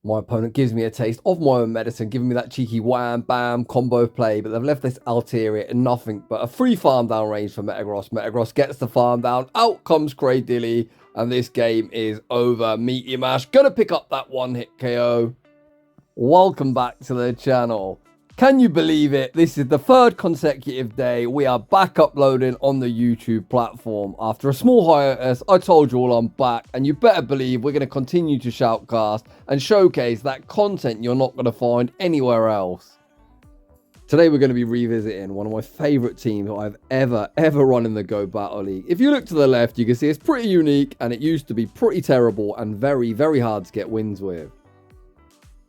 My opponent gives me a taste of my own medicine, giving me that cheeky wham bam combo play, but they've left this Altaria in nothing but a free farm down range for Metagross. Metagross gets the farm down, out comes Craydilly, and this game is over. Meteor Mash gonna pick up that one hit KO. Welcome back to the channel. Can you believe it? This is the third consecutive day we are back uploading on the YouTube platform. After a small hiatus, I told you all I'm back, and you better believe we're going to continue to shoutcast and showcase that content you're not going to find anywhere else. Today we're going to be revisiting one of my favourite teams I've ever run in the Go Battle League. If you look to the left, you can see it's pretty unique, and it used to be pretty terrible and very hard to get wins with.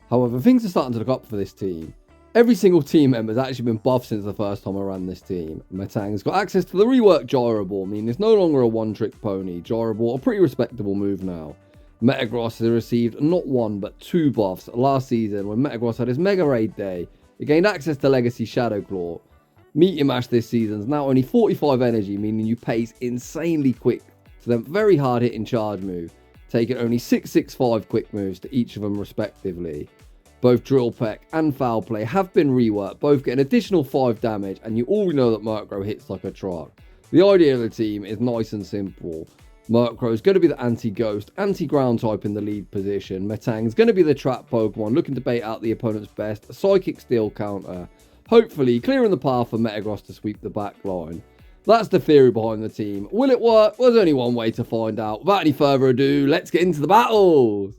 However, things are starting to look up for this team. Every single team member has actually been buffed since the first time I ran this team. Metang's got access to the reworked Gyro Ball, meaning it's no longer a one-trick pony. Gyro Ball, a pretty respectable move now. Metagross has received not one but two buffs last season when Metagross had his Mega Raid day. He gained access to Legacy Shadow Claw. Meteor Mash this season is now only 45 energy, meaning you pace insanely quick to them very hard hitting charge move, taking only 665 quick moves to each of them respectively. Both Drill Peck and Foul Play have been reworked, both get an additional 5 damage, and you already know that Murkrow hits like a truck. The idea of the team is nice and simple. Murkrow is going to be the anti-ghost, anti-ground type in the lead position. Metang is going to be the trap Pokemon, looking to bait out the opponent's best Psychic Steel counter, hopefully clearing the path for Metagross to sweep the back line. That's the theory behind the team. Will it work? Well, there's only one way to find out. Without any further ado, let's get into the battles!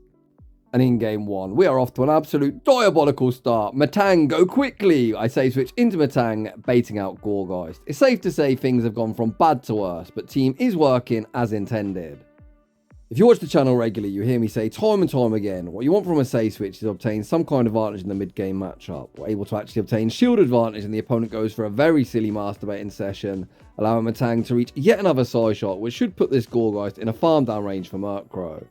And in game one, we are off to an absolute diabolical start. Metang, go quickly! I say switch into Metang, baiting out Gourgeist. It's safe to say things have gone from bad to worse, but team is working as intended. If you watch the channel regularly, you hear me say time and time again, what you want from a say switch is to obtain some kind of advantage in the mid-game matchup. We're able to actually obtain shield advantage and the opponent goes for a very silly masturbating session, allowing Metang to reach yet another side shot, which should put this Gourgeist in a farm down range for Murkrow.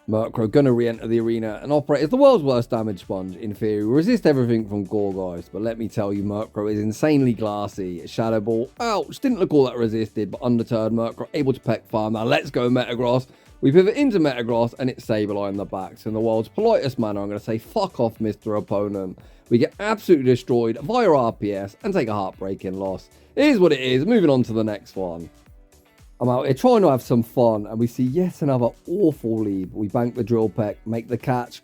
Murkrow gonna re-enter the arena and operate as the world's worst damage sponge. In theory, resist everything from Gourgeist, but let me tell you, Murkrow is insanely glassy. Shadow Ball, ouch, didn't look all that resisted, but undeterred, Murkrow able to peck farm. Now let's go Metagross. We pivot into Metagross and it's Sableye in the back. So in the world's politest manner, I'm gonna say fuck off, Mr. Opponent. We get absolutely destroyed via RPS and take a heartbreaking loss. It is what it is, moving on to the next one. I'm out here trying to have some fun, and we see yet another awful lead. We bank the Drill Peck, make the catch.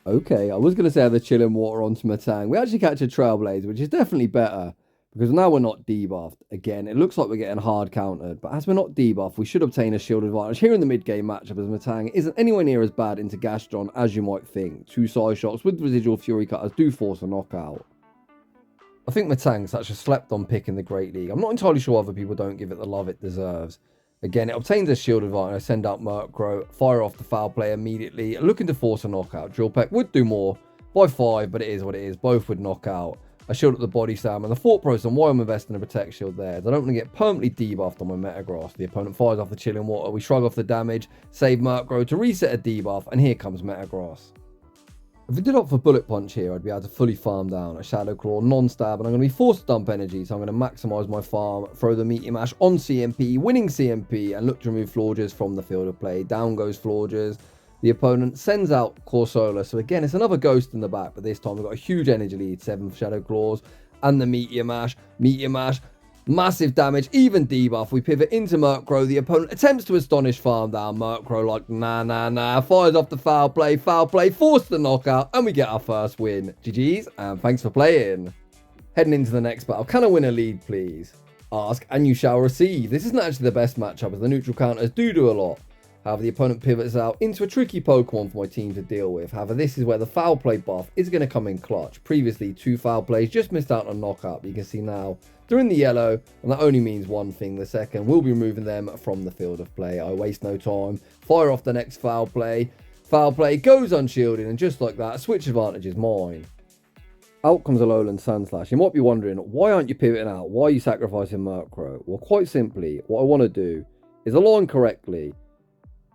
Okay, I was going to say the Chilling Water onto Metang. We actually catch a Trailblaze, which is definitely better, because now we're not debuffed. Again, it looks like we're getting hard countered, but as we're not debuffed, we should obtain a shield advantage here in the mid-game matchup, as Metang isn't anywhere near as bad into Gastron as you might think. Two side shots with residual Fury Cutters do force a knockout. I think Metang's such a slept-on pick in the Great League. I'm not entirely sure other people don't give it the love it deserves. Again, it obtains a shield advantage. I send out Murkrow, fire off the Foul Play immediately, looking to force a knockout. Drill Peck would do more by 5, but it is what it is. Both would knock out. I shield up the Body Slam, and the thought process on why I'm investing in a Protect Shield there is I don't want to get permanently debuffed on my Metagross. The opponent fires off the Chilling Water. We shrug off the damage, save Murkrow to reset a debuff, and here comes Metagross. If we did opt for Bullet Punch here, I'd be able to fully farm down a Shadow Claw non-stab, and I'm going to be forced to dump energy, so I'm going to maximise my farm, throw the Meteor Mash on CMP, winning CMP, and look to remove Florges from the field of play. Down goes Florges. The opponent sends out Corsola, so again, it's another Ghost in the back, but this time we've got a huge energy lead, 7 Shadow Claws, and the Meteor Mash. Meteor Mash. Massive damage, even debuff. We pivot into Murkrow. The opponent attempts to astonish farm down. Murkrow like, nah. Fires off the Foul Play. Foul Play, force the knockout, and we get our first win. GG's, and thanks for playing. Heading into the next battle. Can I win a lead, please? Ask, and you shall receive. This isn't actually the best matchup, as the neutral counters do a lot. However, the opponent pivots out into a tricky Pokemon for my team to deal with. However, this is where the Foul Play buff is going to come in clutch. Previously, 2 Foul Plays just missed out on a knockout, but you can see now they're in the yellow, and that only means one thing. The second, we'll be removing them from the field of play. I waste no time. Fire off the next Foul Play. Foul Play goes unshielded, and just like that, switch advantage is mine. Out comes a Lowland Sandslash. You might be wondering, why aren't you pivoting out? Why are you sacrificing Murkrow? Well, quite simply, what I want to do is align correctly.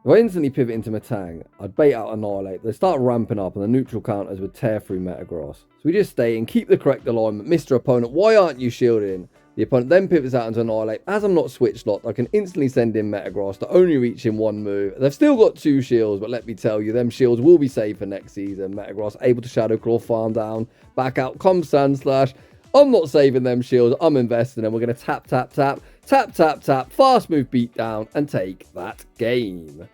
If I instantly pivot into Metang, I'd bait out Annihilate. They start ramping up and the neutral counters would tear through Metagross. So we just stay and keep the correct alignment. Mr. Opponent, why aren't you shielding? The opponent then pivots out into Annihilate. As I'm not switch locked, I can instantly send in Metagross to only reach in one move. They've still got 2 shields, but let me tell you, them shields will be safe for next season. Metagross able to Shadow Claw, farm down, back out, comes Sand Slash. I'm not saving them shields, I'm investing, and we're going to tap, tap, tap, tap, tap, tap, fast move beat down, and take that game.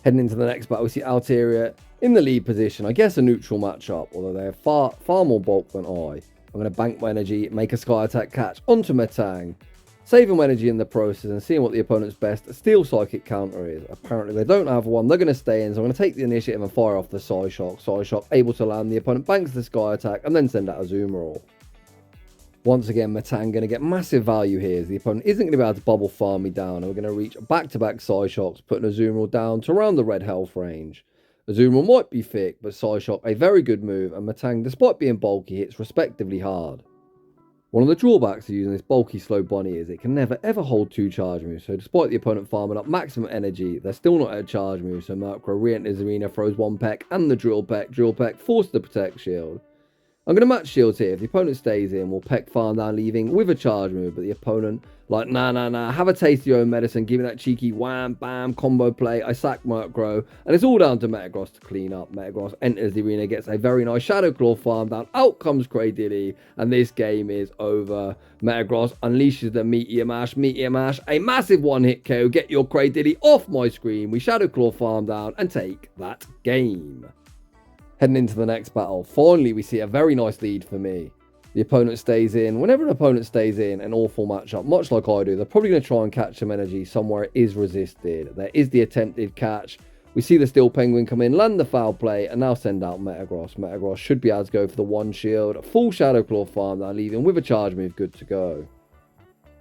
Heading into the next battle, we see Altaria in the lead position. I guess a neutral matchup, although they have far more bulk than I. I'm going to bank my energy, make a Sky Attack catch onto Metang, saving my energy in the process and seeing what the opponent's best Steel Psychic counter is. Apparently they don't have one, they're going to stay in, so I'm going to take the initiative and fire off the Psyshock. Psyshock able to land, the opponent banks the Sky Attack and then send out a Azumarill. Once again, Metang going to get massive value here as the opponent isn't going to be able to bubble farm me down, and we're going to reach back-to-back Psyshocks, putting Azumarill down to around the red health range. Azumarill might be thick, but Psyshock a very good move, and Metang, despite being bulky, hits respectively hard. One of the drawbacks of using this bulky slow bunny is it can never ever hold 2 charge moves, so despite the opponent farming up maximum energy, they're still not at a charge move, so Murkrow re-enters the arena, throws 1 peck and the Drill Peck forces the Protect Shield. I'm going to match shields here. If the opponent stays in, we'll peck farm down, leaving with a charge move. But the opponent, like, nah, have a taste of your own medicine. Give me that cheeky wham, bam, combo play. I sack Murkrow. And it's all down to Metagross to clean up. Metagross enters the arena, gets a very nice Shadow Claw farm down. Out comes Cradilly. And this game is over. Metagross unleashes the Meteor Mash. Meteor Mash, a massive one-hit KO. Get your Cradilly off my screen. We Shadow Claw farm down and take that game. Heading into the next battle, finally we see a very nice lead for me. The opponent stays in. Whenever an opponent stays in an awful matchup, much like I do, they're probably going to try and catch some energy somewhere it is resisted. There is the attempted catch. We see the Steel Penguin come in, land the foul play, and now send out Metagross. Metagross should be able to go for the 1 shield, full Shadow Claw farm down, leaving with a charge move good to go.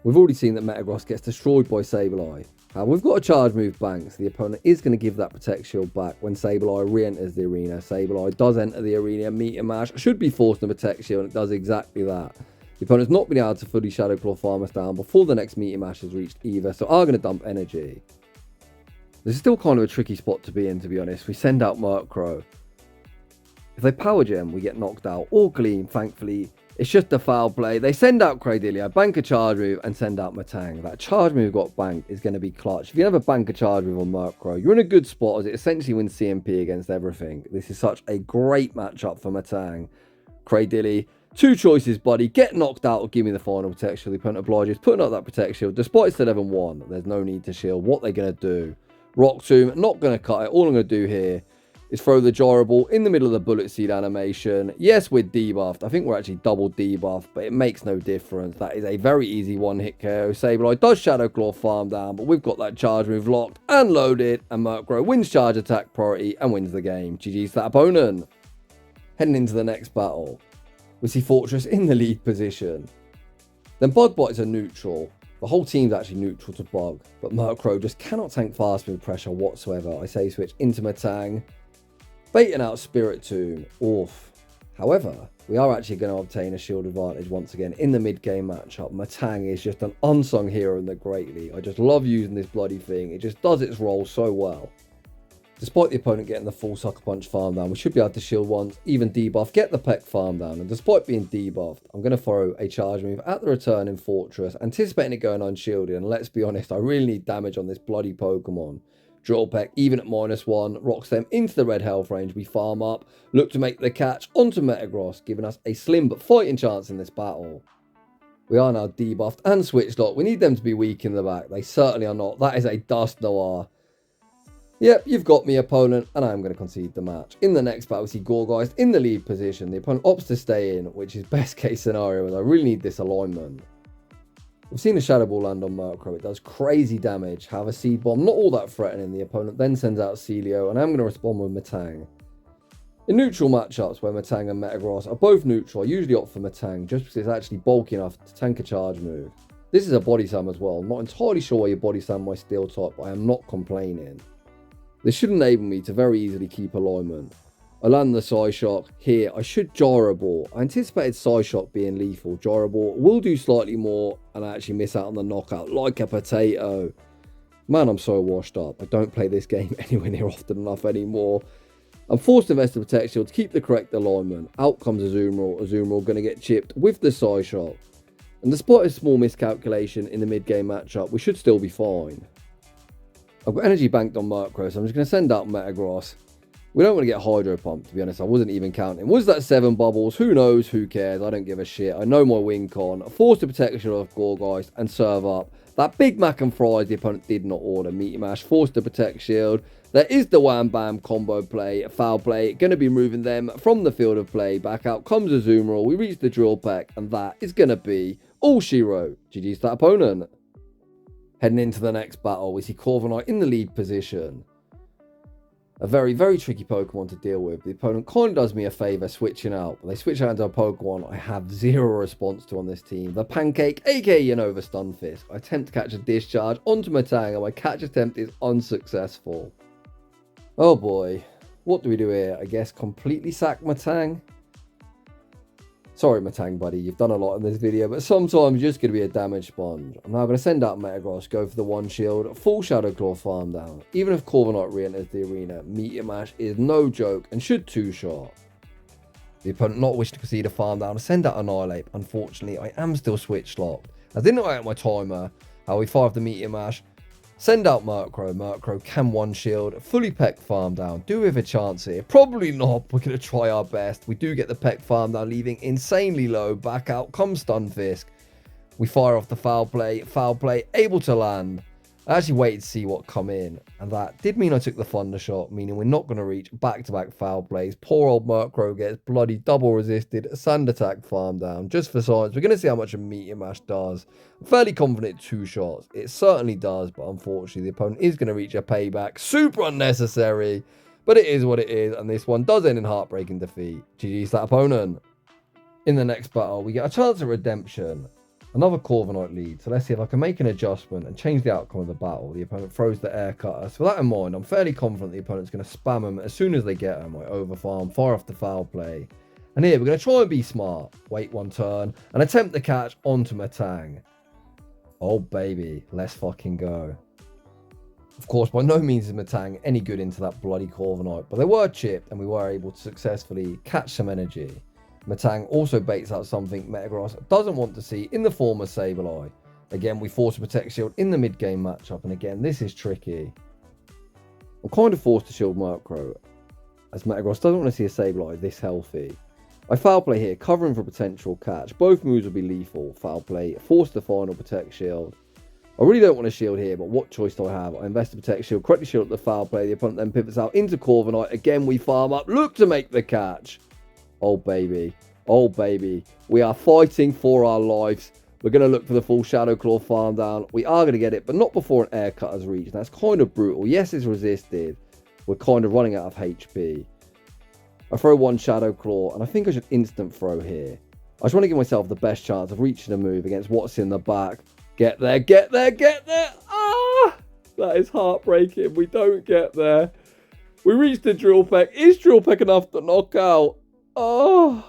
We've already seen that Metagross gets destroyed by Sableye. We've got a charge move bank, so the opponent is going to give that Protect Shield back when Sableye re-enters the arena. Sableye does enter the arena, Meteor Mash should be forcing a Protect Shield, and it does exactly that. The opponent's not been able to fully Shadow Claw farm us down before the next Meteor Mash has reached either, so are going to dump energy. This is still kind of a tricky spot to be in, to be honest. We send out Murkrow. If they Power Gem, we get knocked out, or Gleam, thankfully. It's just a foul play. They send out Cradilly, bank a charge move, and send out Metang. That charge move got banked is going to be clutch. If you have a bank a charge move on Murkrow, you're in a good spot as it essentially wins CMP against everything. This is such a great matchup for Metang. Cradilly, 2 choices, buddy. Get knocked out or give me the final Protect Shield. The opponent obliges, putting up that Protect Shield. Despite it's 11-1, there's no need to shield. What they're going to do? Rock Tomb, not going to cut it. All I'm going to do here is throw the Gyro Ball in the middle of the Bullet Seed animation. Yes, we're debuffed. I think we're actually double debuffed, but it makes no difference. That is a very easy one-hit KO. Sableye does Shadow Claw farm down, but we've got that charge move locked and loaded, and Murkrow wins charge attack priority and wins the game. GG's to that opponent. Heading into the next battle, we see Fortress in the lead position. Then Bugbot is a neutral. The whole team's actually neutral to Bug, but Murkrow just cannot tank fast move pressure whatsoever. I say switch into Metang. Baiting out Spirit Tomb, oof. However, we are actually going to obtain a shield advantage once again in the mid-game matchup. Metang is just an unsung hero in the Great League. I just love using this bloody thing. It just does its role so well. Despite the opponent getting the full Sucker Punch farm down, we should be able to shield once, even debuff, get the Peck farm down. And despite being debuffed, I'm going to throw a charge move at the return in Fortress, anticipating it going unshielded. And let's be honest, I really need damage on this bloody Pokemon. Drill Peck, even at -1, rocks them into the red health range. We farm up, look to make the catch onto Metagross, giving us a slim but fighting chance in this battle. We are now debuffed and switched locked. We need them to be weak in the back. They certainly are not. That is a Dust Noir. Yep, you've got me, opponent, and I'm going to concede the match. In the next battle, we see Gourgeist in the lead position. The opponent opts to stay in, which is best case scenario, as I really need this alignment. We've seen a Shadow Ball land on Murkrow. It does crazy damage. Have a Seed Bomb, not all that threatening. The opponent then sends out Celio, and I'm going to respond with Metang. In neutral matchups where Metang and Metagross are both neutral, I usually opt for Metang just because it's actually bulky enough to tank a charge move. This is a Body Slam as well. I'm not entirely sure why you Body Slam my Steel type, but I am not complaining. This should enable me to very easily keep alignment. I land the Psyshock. Here, I should Gyro Ball. I anticipated Psyshock being lethal. Gyro Ball will do slightly more, and I actually miss out on the knockout like a potato. Man, I'm so washed up. I don't play this game anywhere near often enough anymore. I'm forced to invest in Protect Shield to keep the correct alignment. Out comes Azumarill. Azumarill going to get chipped with the Psyshock. And despite a small miscalculation in the mid-game matchup, we should still be fine. I've got energy banked on Murkrow, so I'm just going to send out Metagross. We don't want to get Hydro Pump, to be honest. I wasn't even counting. Was that 7 bubbles? Who knows? Who cares? I don't give a shit. I know my win con. Force the protection of Gorgeist and serve up. That Big Mac and fries the opponent did not order. Meteor Mash, force the protect shield. There is the Wham Bam combo play, foul play. Going to be moving them from the field of play. Back out comes Azumarill. We reach the Drill Peck, and that is going to be all she wrote. GG's that opponent. Heading into the next battle, we see Corviknight in the lead position. A very, very tricky Pokemon to deal with. The opponent kind of does me a favour switching out. When they switch out into a Pokemon I have zero response to on this team. The Pancake, aka Unova Stunfisk. I attempt to catch a Discharge onto Metang, and my catch attempt is unsuccessful. Oh boy. What do we do here? I guess completely sack Metang? Sorry, Metang, buddy. You've done a lot in this video, but sometimes you're just going to be a damage sponge. I'm now going to send out Metagross, go for the 1 shield, full Shadow Claw farm down. Even if Corviknight re-enters the arena, Meteor Mash is no joke and should 2-shot. The opponent not wishing to concede a farm down, send out Annihilate. Unfortunately, I am still switch locked. I didn't know out my timer how we fire off the Meteor Mash. Send out Murkrow. Murkrow can 1 shield. Fully peck farm down. Do we have a chance here? Probably not. We're going to try our best. We do get the peck farm down, leaving insanely low. Back out comes Stunfisk. We fire off the foul play. Foul play. Able to land. I actually waited to see what come in. And that did mean I took the Thunder Shot, meaning we're not going to reach back-to-back foul plays. Poor old Murkrow gets bloody double resisted. Sand attack farm down. Just for science. We're going to see how much a Meteor Mash does. I'm fairly confident 2 shots. It certainly does, but unfortunately the opponent is going to reach a payback. Super unnecessary. But it is what it is, and this one does end in heartbreaking defeat. GG's that opponent. In the next battle, we get a chance at redemption. Another Corviknight lead, so let's see if I can make an adjustment and change the outcome of the battle. The opponent throws the air cutter. So with that in mind, I'm fairly confident the opponent's going to spam them as soon as they get them. I overfarm, fire off the foul play. And here, we're going to try and be smart. Wait 1 turn and attempt the catch onto Metang. Oh baby, let's fucking go. Of course, by no means is Metang any good into that bloody Corviknight, but they were chipped and we were able to successfully catch some energy. Metang also baits out something Metagross doesn't want to see in the form of Sableye. Again, we force a Protect Shield in the mid-game matchup, and again, this is tricky. I'm kind of forced to shield Murkrow, as Metagross doesn't want to see a Sableye this healthy. I foul play here, covering for potential catch. Both moves will be lethal. Foul play, force the final Protect Shield. I really don't want to shield here, but what choice do I have? I invest the Protect Shield, correctly shield the foul play. The opponent then pivots out into Corviknight. Again, we farm up, look to make the catch. Oh baby, oh baby, we are fighting for our lives. We're going to look for the full Shadow Claw farm down. We are going to get it, but not before an air cut has reached. That's kind of brutal. Yes, it's resisted. We're kind of running out of HP. I throw 1 Shadow Claw, and I think I should instant throw here. I just want to give myself the best chance of reaching a move against what's in the back. Get there, get there, get there. Ah! That is heartbreaking. We don't get there. We reach the Drill Peck. Is Drill Peck enough to knock out? Oh,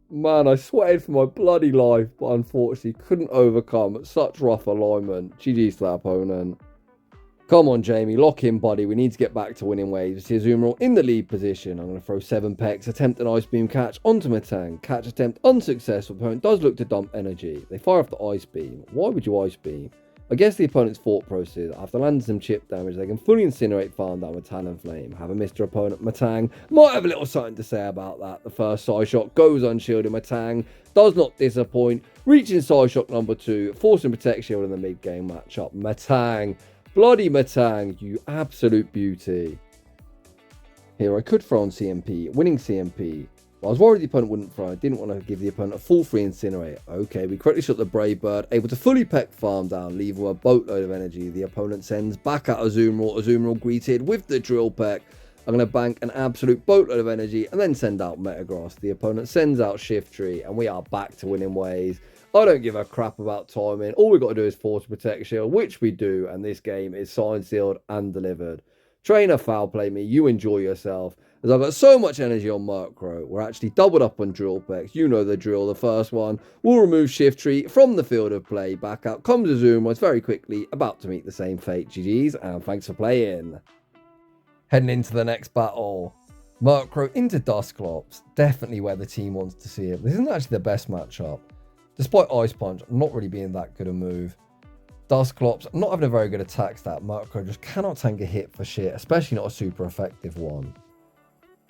man, I sweated for my bloody life, but unfortunately couldn't overcome such rough alignment. GG's to that opponent. Come on, Jamie, lock in, buddy. We need to get back to winning ways. We see Azumarill in the lead position. I'm going to throw 7 pecks, attempt an Ice Beam catch onto Metang. Catch attempt unsuccessful. Opponent does look to dump energy. They fire off the Ice Beam. Why would you Ice Beam? I guess the opponent's thought process, after landing some chip damage, they can fully incinerate farm down with Talonflame. Have a Mr. Opponent, Metang. Might have a little something to say about that. The first side shot goes unshielded. Metang does not disappoint. Reaching side shot number 2, forcing Protect Shield in the mid-game matchup. Metang, bloody Metang, you absolute beauty. Here I could throw on CMP, winning CMP. I was worried the opponent wouldn't throw. I didn't want to give the opponent a full free incinerate. Okay, we correctly shot the Brave Bird, able to fully peck farm down, leaving a boatload of energy. The opponent sends back at Azumarill. Azumarill greeted with the Drill Peck. I'm going to bank an absolute boatload of energy and then send out Metagross. The opponent sends out Shiftry, and we are back to winning ways. I don't give a crap about timing. All we've got to do is force Protect Shield, which we do, and this game is signed, sealed, and delivered. Trainer, foul play me. You enjoy yourself. As I've got so much energy on Murkrow, we're actually doubled up on Drill Pecks. You know the drill. The first one will remove Shiftry from the field of play. Back out comes Azumarill very quickly, about to meet the same fate. GG's, and thanks for playing. Heading into the next battle. Murkrow into Dusclops. Definitely where the team wants to see it. This isn't actually the best matchup. Despite Ice Punch not really being that good a move, Dusclops not having a very good attack stat, Murkrow just cannot tank a hit for shit, especially not a super effective one.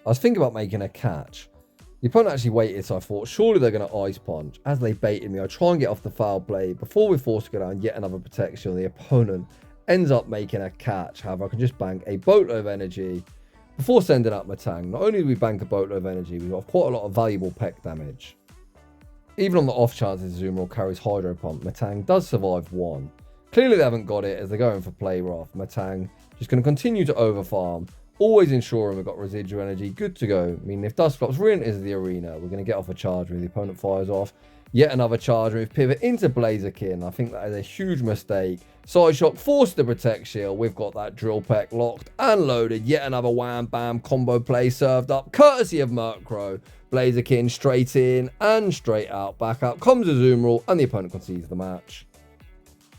I was thinking about making a catch. The opponent actually waited, so I thought surely they're going to Ice Punch. As they baited me, I try and get off the foul play before we're forced to go down yet another protection. The opponent ends up making a catch. However, I can just bank a boatload of energy before sending out Metang. Not only do we bank a boatload of energy, we've got quite a lot of valuable peck damage. Even on the off chances Azumarill carries Hydro Pump, Metang does survive one. Clearly they haven't got it as they're going for Play Rough. Metang just going to continue to overfarm, always ensuring we've got residual energy good to go. Meaning if Dusclops re-enters the arena, we're going to get off a charge move. The opponent fires off yet another charge move, pivot into Blaziken. I think that is a huge mistake. Side Shock forced the Protect Shield. We've got that Drill Peck locked and loaded. Yet another wham bam combo play served up, courtesy of Murkrow. Blaziken straight in and straight out. Back out comes Azumarill and the opponent concedes the match.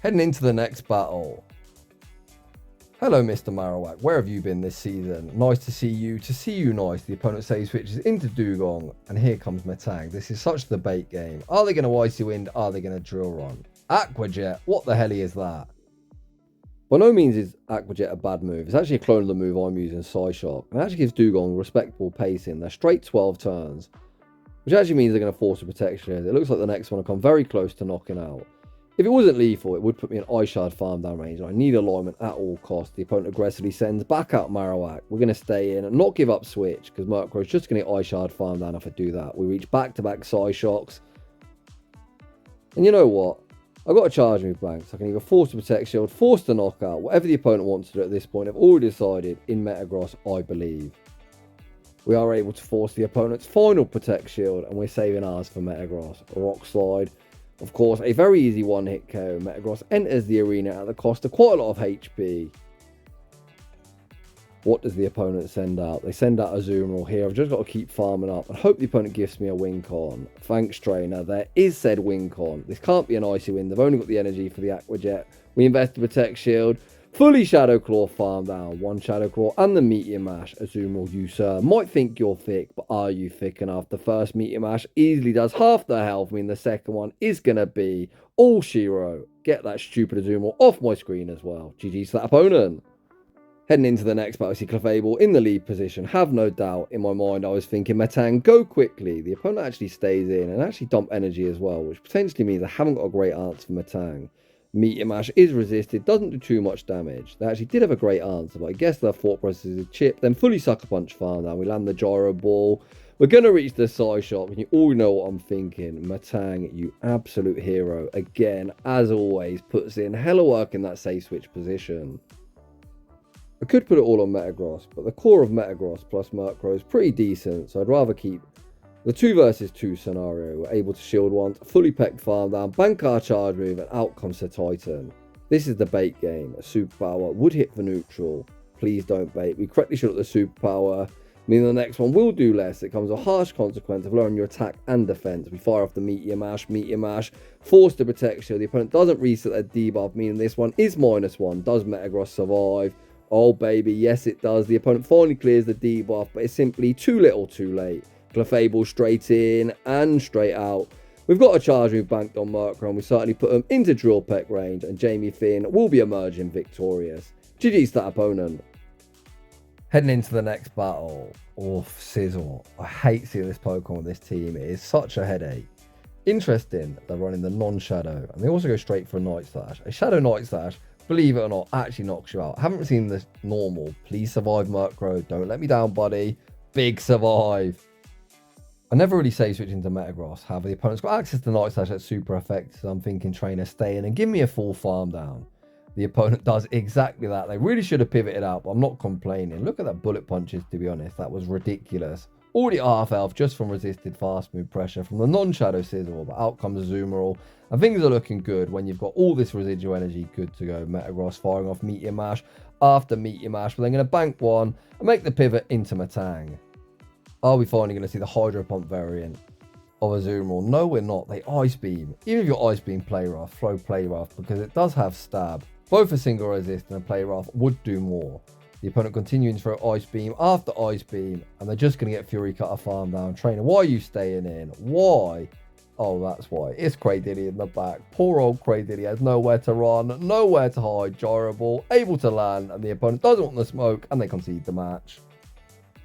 Heading into the next battle. Hello, Mr. Marowak. Where have you been this season? Nice to see you. To see you nice. The opponent save switches into Dugong. And here comes Metang. This is such the bait game. Are they going to Icy Wind? Are they going to Drill Run? Aqua Jet. What the hell is that? By no means is Aqua Jet a bad move. It's actually a clone of the move I'm using, Psyshock. And it actually gives Dugong respectable pacing. They're straight 12 turns. Which actually means they're going to force a protection. It looks like the next one will come very close to knocking out. If it wasn't lethal, it would put me in Ice Shard farm down range. I need alignment at all costs. The opponent aggressively sends back out Marowak. We're going to stay in and not give up switch because Murkrow is just going to get Ice Shard farm down if I do that. We reach back-to-back Psyshocks. And you know what? I've got a charge move bank, so I can either force the Protect Shield, force the knockout, whatever the opponent wants to do at this point. I've already decided in Metagross, I believe. We are able to force the opponent's final Protect Shield, and we're saving ours for Metagross. Rock Slide. Of course, a very easy one-hit KO. Metagross enters the arena at the cost of quite a lot of HP. What does the opponent send out? They send out Azumarill here. I've just got to keep farming up and hope the opponent gives me a Wink On. Thanks, trainer. There is said Wink On. This can't be an Icy Wind. They've only got the energy for the Aqua Jet. We invest the Protect Shield. Fully Shadow Claw farm down. One Shadow Claw and the Meteor Mash. Azumarill, you sir might think you're thick, but are you thick enough? The first Meteor Mash easily does half the health. I mean, the second one is going to be all Shiro. Get that stupid Azumarill off my screen as well. GG's to that opponent. Heading into the next battle, I see Clefable in the lead position. Have no doubt in my mind, I was thinking, Metang, go quickly. The opponent actually stays in and actually dump energy as well, which potentially means I haven't got a great answer for Metang. Meteor Mash is resisted, doesn't do too much damage. They actually did have a great answer, but I guess their thought process is a chip. Then fully Sucker Punch farm down. We land the Gyro Ball. We're going to reach the Psyshock, and you all know what I'm thinking. Metang, you absolute hero. Again, as always, puts in hella work in that safe switch position. I could put it all on Metagross, but the core of Metagross plus Murkrow is pretty decent, so I'd rather keep the 2 versus 2 scenario. We're able to shield once, fully peck farm down, bank our charge move, and out comes the Titan. This is the bait game. A superpower would hit for neutral. Please don't bait. We correctly shot the superpower, meaning the next one will do less. It comes with a harsh consequence of lowering your attack and defense. We fire off the Meteor Mash, force the Protect Shield. The opponent doesn't reset their debuff, meaning this one is -1. Does Metagross survive? Oh baby, yes it does. The opponent finally clears the debuff, but it's simply too little too late. Clefable straight in and straight out. We've got a charge move banked on Murkrow, and we certainly put him into Drill Peck range, and Jamie Finn will be emerging victorious. GG's to that opponent. Heading into the next battle. Oof, Sizzle. I hate seeing this Pokemon with this team. It is such a headache. Interesting, they're running the non-Shadow, and they also go straight for a Night Slash. A Shadow Night Slash, believe it or not, actually knocks you out. I haven't seen this normal. Please survive, Murkrow. Don't let me down, buddy. Big survive. I never really save switch into Metagross. However, the opponent's got access to Night Slash that's super effective, so I'm thinking trainer stay in and give me a full farm down. The opponent does exactly that. They really should have pivoted out, but I'm not complaining. Look at that bullet punches, to be honest. That was ridiculous. Already at half health just from resisted fast move pressure from the non-Shadow Sizzle, but out comes Azumarill, and things are looking good when you've got all this residual energy good to go. Metagross firing off Meteor Mash after Meteor Mash, but then going to bank one and make the pivot into Metang. Are we finally going to see the Hydro Pump variant of Azumarill? No, we're not. They Ice Beam. Even if your Ice Beam Play Rough, throw Play Rough, because it does have Stab. Both a single resist and a Play Rough would do more. The opponent continuing to throw Ice Beam after Ice Beam, and they're just going to get Fury Cutter farm down. Trainer, why are you staying in? Why? Oh, that's why. It's Craydilly in the back. Poor old Craydilly has nowhere to run, nowhere to hide, gyrable, able to land, and the opponent doesn't want the smoke, and they concede the match.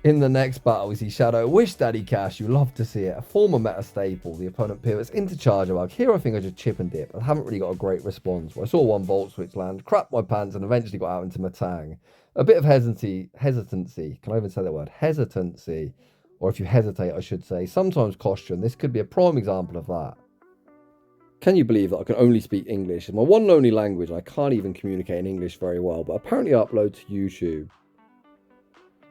In the next battle, we see Shadow Wish Daddy Cash. You love to see it. A former meta staple. The opponent pivots into Charger Bug. Here I think I just chip and dip. I haven't really got a great response. I saw one Volt Switch land, crapped my pants, and eventually got out into Metang. A bit of hesitancy. Can I even say that word? Hesitancy. Or if you hesitate, I should say. Sometimes cost you, and this could be a prime example of that. Can you believe that I can only speak English? It's my one and only language, and I can't even communicate in English very well. But apparently I upload to YouTube.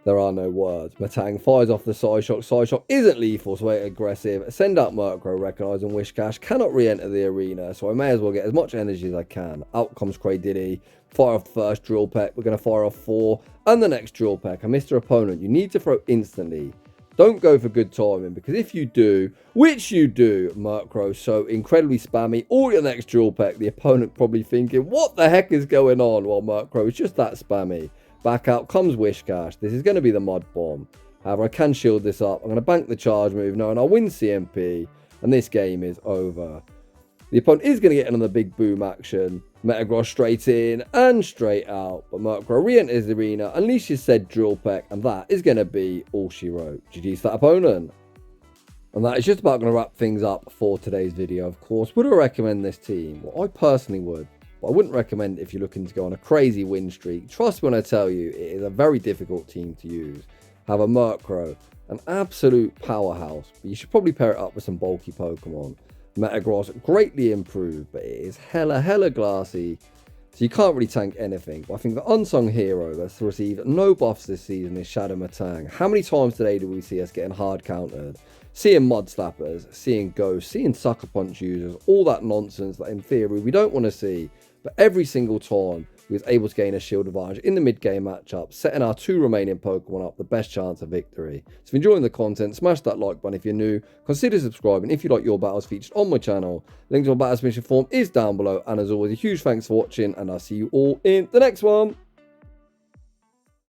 There are no words. Metang fires off the side shock. Side shock isn't lethal, so it's aggressive. Send out Murkrow, recognising Wish Cash. Cannot re-enter the arena, so I may as well get as much energy as I can. Out comes Craydilly. Fire off the first Drill Peck. We're going to fire off 4. And the next Drill Peck. And Mr. Opponent, you need to throw instantly. Don't go for good timing, because if you do, which you do, Murkrow so incredibly spammy, or your next Drill Peck, the opponent probably thinking, what the heck is going on? While Murkrow is just that spammy. Back out comes Wish Cash. This is going to be the Mud Bomb. However, I can shield this up. I'm going to bank the charge move now, and I'll win CMP. And this game is over. The opponent is going to get another big boom action. Metagross straight in and straight out. But Murkrow re-enters the arena, unleashes said Drill Peck, and that is going to be all she wrote. GG's that opponent. And that is just about going to wrap things up for today's video, of course. Would I recommend this team? Well, I personally would. But I wouldn't recommend it if you're looking to go on a crazy win streak. Trust me when I tell you, it is a very difficult team to use. Have a Murkrow, an absolute powerhouse, but you should probably pair it up with some bulky Pokemon. Metagross, greatly improved, but it is hella glassy, so you can't really tank anything. But I think the unsung hero that's received no buffs this season is Shadow Murkrow. How many times today do we see us getting hard countered? Seeing Mud Slappers, seeing Ghosts, seeing Sucker Punch users, all that nonsense that in theory we don't want to see. But every single time we was able to gain a shield advantage in the mid-game matchup, setting our 2 remaining Pokemon up the best chance of victory. So if you're enjoying the content, smash that like button if you're new, consider subscribing if you like your battles featured on my channel. Link to my battle submission form is down below, and as always, a huge thanks for watching, and I'll see you all in the next one.